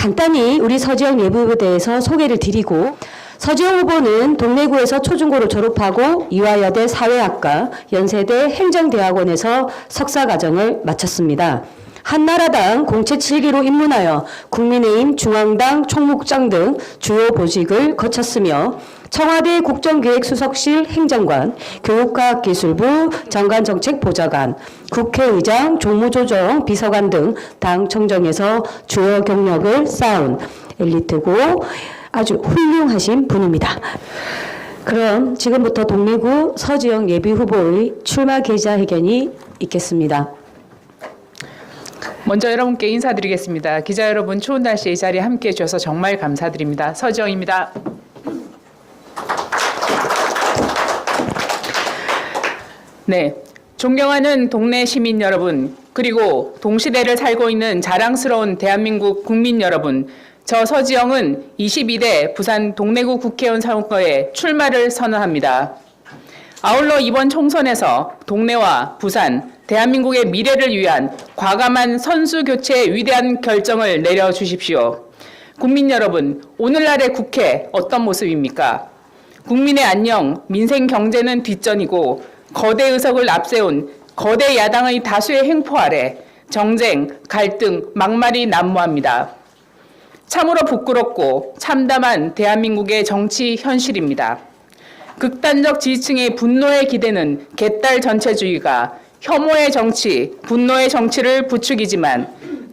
간단히 우리 서지영 예비후보에 대해서 소개를 드리고, 서지영 후보는 동래구에서 초중고를 졸업하고 이화여대 사회학과, 연세대 행정대학원에서 석사과정을 마쳤습니다. 한나라당 공채 7기로 입문하여 국민의힘 중앙당 총무국장 등 주요 보직을 거쳤으며 청와대 국정기획수석실 행정관, 교육과학기술부 장관정책보좌관, 국회의장 종무조정 비서관 등 당 청정에서 주요 경력을 쌓은 엘리트고 아주 훌륭하신 분입니다. 그럼 지금부터 동래구 서지영 예비후보의 출마 기자회견이 있겠습니다. 먼저 여러분께 인사드리겠습니다. 기자 여러분, 추운 날씨에 이 자리에 함께해 주셔서 정말 감사드립니다. 서지영입니다. 네, 존경하는 동네 시민 여러분, 그리고 동시대를 살고 있는 자랑스러운 대한민국 국민 여러분, 저 서지영은 22대 부산 동래구 국회의원 선거에 출마를 선언합니다. 아울러 이번 총선에서 동래와 부산, 대한민국의 미래를 위한 과감한 선수 교체의 위대한 결정을 내려주십시오. 국민 여러분, 오늘날의 국회 어떤 모습입니까? 국민의 안녕, 민생 경제는 뒷전이고 거대 의석을 앞세운 거대 야당의 다수의 횡포 아래 정쟁, 갈등, 막말이 난무합니다. 참으로 부끄럽고 참담한 대한민국의 정치 현실입니다. 극단적 지지층의 분노에 기대는 개딸 전체주의가 혐오의 정치, 분노의 정치를 부추기지만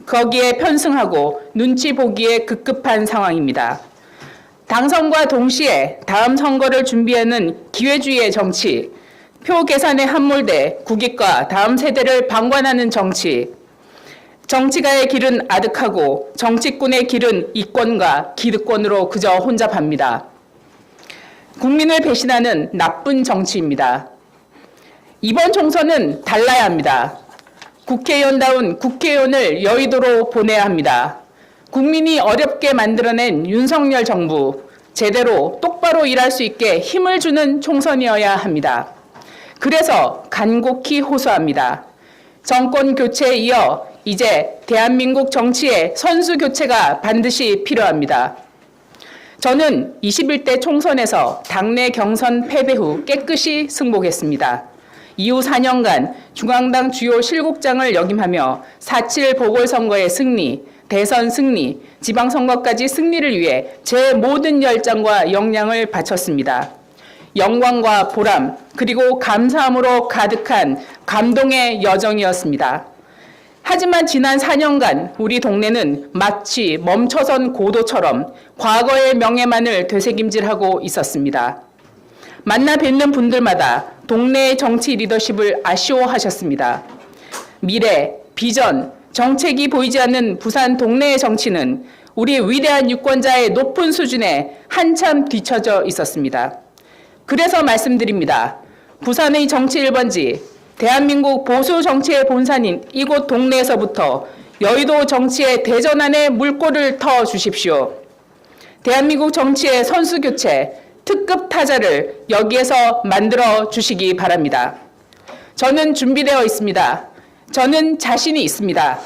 거기에 편승하고 눈치 보기에 급급한 상황입니다. 당선과 동시에 다음 선거를 준비하는 기회주의의 정치, 표 계산에 함몰돼 국익과 다음 세대를 방관하는 정치, 정치가의 길은 아득하고 정치꾼의 길은 이권과 기득권으로 그저 혼잡합니다. 국민을 배신하는 나쁜 정치입니다. 이번 총선은 달라야 합니다. 국회의원다운 국회의원을 여의도로 보내야 합니다. 국민이 어렵게 만들어낸 윤석열 정부, 제대로 똑바로 일할 수 있게 힘을 주는 총선이어야 합니다. 그래서 간곡히 호소합니다. 정권 교체에 이어 이제 대한민국 정치의 선수 교체가 반드시 필요합니다. 저는 21대 총선에서 당내 경선 패배 후 깨끗이 승복했습니다. 이후 4년간 중앙당 주요 실국장을 역임하며 4.7 보궐선거의 승리, 대선 승리, 지방선거까지 승리를 위해 제 모든 열정과 역량을 바쳤습니다. 영광과 보람, 그리고 감사함으로 가득한 감동의 여정이었습니다. 하지만 지난 4년간 우리 동네는 마치 멈춰선 고도처럼 과거의 명예만을 되새김질하고 있었습니다. 만나 뵙는 분들마다 동네의 정치 리더십을 아쉬워하셨습니다. 미래, 비전, 정책이 보이지 않는 부산 동네의 정치는 우리 위대한 유권자의 높은 수준에 한참 뒤처져 있었습니다. 그래서 말씀드립니다. 부산의 정치 1번지, 대한민국 보수 정치의 본산인 이곳 동네에서부터 여의도 정치의 대전환에 물꼬를 터 주십시오. 대한민국 정치의 선수 교체, 특급 타자를 여기에서 만들어 주시기 바랍니다. 저는 준비되어 있습니다. 저는 자신이 있습니다.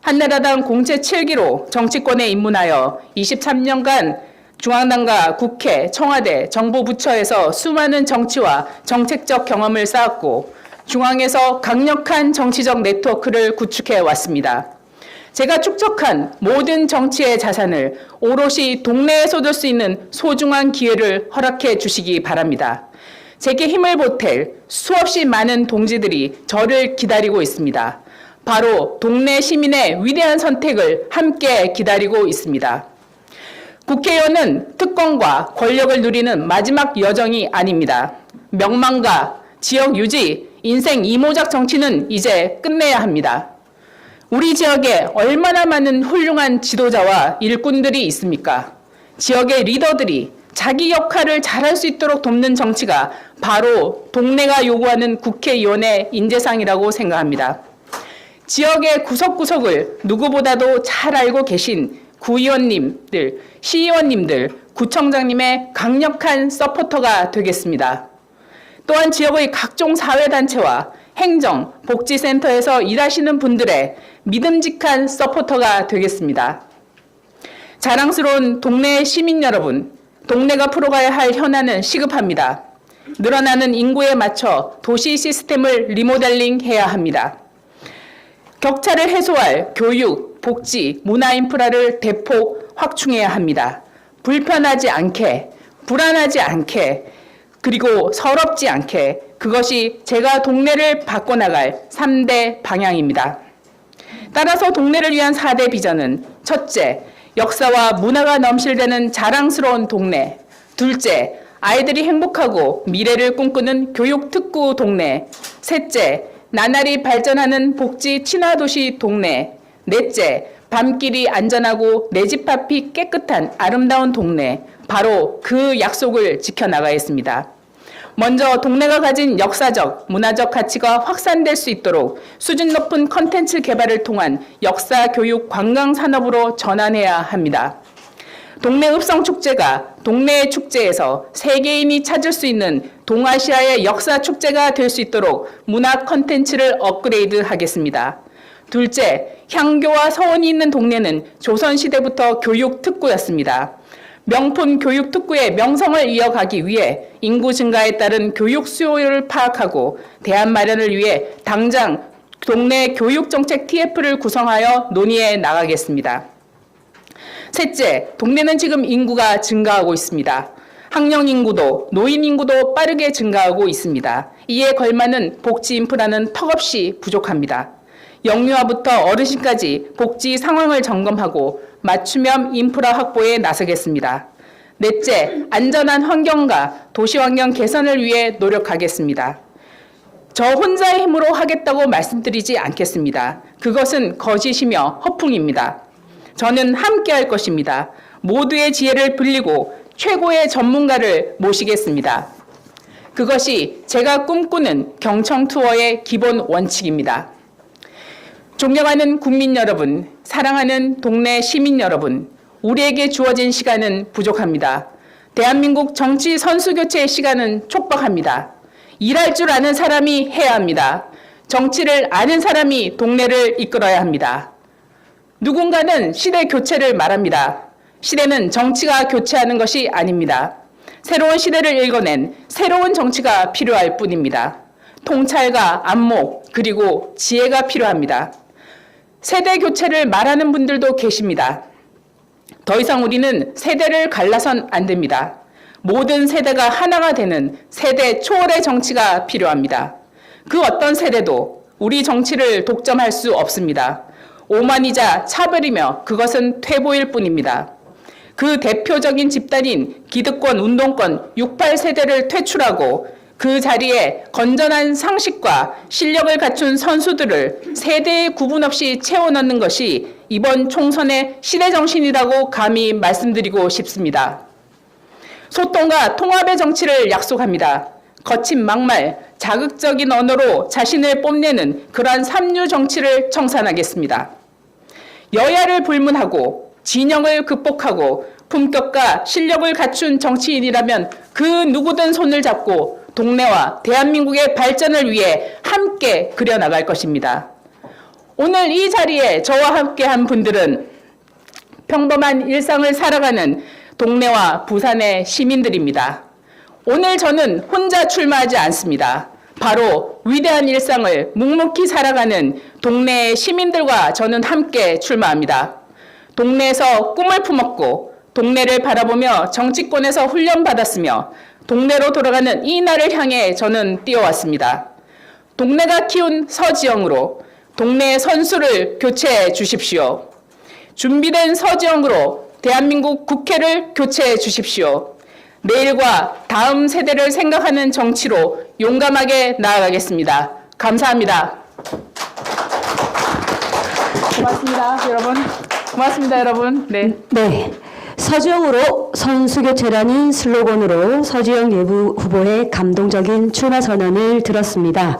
한나라당 공채 7기로 정치권에 입문하여 23년간 중앙당과 국회, 청와대, 정부 부처에서 수많은 정치와 정책적 경험을 쌓았고 중앙에서 강력한 정치적 네트워크를 구축해 왔습니다. 제가 축적한 모든 정치의 자산을 오롯이 동네에 쏟을 수 있는 소중한 기회를 허락해 주시기 바랍니다. 제게 힘을 보탤 수없이 많은 동지들이 저를 기다리고 있습니다. 바로 동네 시민의 위대한 선택을 함께 기다리고 있습니다. 국회의원은 특권과 권력을 누리는 마지막 여정이 아닙니다. 명망과 지역 유지, 인생 이모작 정치는 이제 끝내야 합니다. 우리 지역에 얼마나 많은 훌륭한 지도자와 일꾼들이 있습니까? 지역의 리더들이 자기 역할을 잘할 수 있도록 돕는 정치가 바로 동네가 요구하는 국회의원의 인재상이라고 생각합니다. 지역의 구석구석을 누구보다도 잘 알고 계신 구의원님들, 시의원님들, 구청장님의 강력한 서포터가 되겠습니다. 또한 지역의 각종 사회단체와 행정, 복지센터에서 일하시는 분들의 믿음직한 서포터가 되겠습니다. 자랑스러운 동네 시민 여러분, 동네가 풀어가야 할 현안은 시급합니다. 늘어나는 인구에 맞춰 도시 시스템을 리모델링해야 합니다. 격차를 해소할 교육, 복지, 문화 인프라를 대폭 확충해야 합니다. 불편하지 않게, 불안하지 않게, 그리고 서럽지 않게, 그것이 제가 동네를 바꿔나갈 3대 방향입니다. 따라서 동네를 위한 4대 비전은 첫째, 역사와 문화가 넘실대는 자랑스러운 동네. 둘째, 아이들이 행복하고 미래를 꿈꾸는 교육특구 동네. 셋째, 나날이 발전하는 복지 친화도시 동네. 넷째, 밤길이 안전하고 내 집 앞이 깨끗한 아름다운 동네. 바로 그 약속을 지켜나가겠습니다. 먼저 동네가 가진 역사적, 문화적 가치가 확산될 수 있도록 수준 높은 컨텐츠 개발을 통한 역사 교육 관광 산업으로 전환해야 합니다. 동네 읍성축제가 동네 축제에서 세계인이 찾을 수 있는 동아시아의 역사 축제가 될 수 있도록 문화 컨텐츠를 업그레이드 하겠습니다. 둘째, 향교와 서원이 있는 동네는 조선시대부터 교육특구였습니다. 명품 교육특구의 명성을 이어가기 위해 인구 증가에 따른 교육 수요를 파악하고 대안 마련을 위해 당장 동네 교육정책 TF를 구성하여 논의해 나가겠습니다. 셋째, 동네는 지금 인구가 증가하고 있습니다. 학령 인구도 노인 인구도 빠르게 증가하고 있습니다. 이에 걸맞는 복지 인프라는 턱없이 부족합니다. 영유아부터 어르신까지 복지 상황을 점검하고 맞춤형 인프라 확보에 나서겠습니다. 넷째, 안전한 환경과 도시 환경 개선을 위해 노력하겠습니다. 저 혼자의 힘으로 하겠다고 말씀드리지 않겠습니다. 그것은 거짓이며 허풍입니다. 저는 함께 할 것입니다. 모두의 지혜를 빌리고 최고의 전문가를 모시겠습니다. 그것이 제가 꿈꾸는 경청 투어의 기본 원칙입니다. 존경하는 국민 여러분, 사랑하는 동네 시민 여러분, 우리에게 주어진 시간은 부족합니다. 대한민국 정치 선수 교체의 시간은 촉박합니다. 일할 줄 아는 사람이 해야 합니다. 정치를 아는 사람이 동네를 이끌어야 합니다. 누군가는 시대 교체를 말합니다. 시대는 정치가 교체하는 것이 아닙니다. 새로운 시대를 읽어낸 새로운 정치가 필요할 뿐입니다. 통찰과 안목 그리고 지혜가 필요합니다. 세대 교체를 말하는 분들도 계십니다. 더 이상 우리는 세대를 갈라선 안 됩니다. 모든 세대가 하나가 되는 세대 초월의 정치가 필요합니다. 그 어떤 세대도 우리 정치를 독점할 수 없습니다. 오만이자 차별이며 그것은 퇴보일 뿐입니다. 그 대표적인 집단인 기득권, 운동권 68세대를 퇴출하고 그 자리에 건전한 상식과 실력을 갖춘 선수들을 세대의 구분 없이 채워넣는 것이 이번 총선의 시대정신이라고 감히 말씀드리고 싶습니다. 소통과 통합의 정치를 약속합니다. 거친 막말, 자극적인 언어로 자신을 뽐내는 그러한 삼류 정치를 청산하겠습니다. 여야를 불문하고 진영을 극복하고 품격과 실력을 갖춘 정치인이라면 그 누구든 손을 잡고 동네와 대한민국의 발전을 위해 함께 그려나갈 것입니다. 오늘 이 자리에 저와 함께한 분들은 평범한 일상을 살아가는 동네와 부산의 시민들입니다. 오늘 저는 혼자 출마하지 않습니다. 바로 위대한 일상을 묵묵히 살아가는 동네의 시민들과 저는 함께 출마합니다. 동네에서 꿈을 품었고 동네를 바라보며 정치권에서 훈련받았으며 동네로 돌아가는 이 날을 향해 저는 뛰어왔습니다. 동네가 키운 서지영으로 동네의 선수를 교체해 주십시오. 준비된 서지영으로 대한민국 국회를 교체해 주십시오. 내일과 다음 세대를 생각하는 정치로 용감하게 나아가겠습니다. 감사합니다. 고맙습니다, 여러분. 고맙습니다, 여러분. 네. 네. 서지영으로 선수교체라는 슬로건으로 서지영 예비 후보의 감동적인 출마 선언을 들었습니다.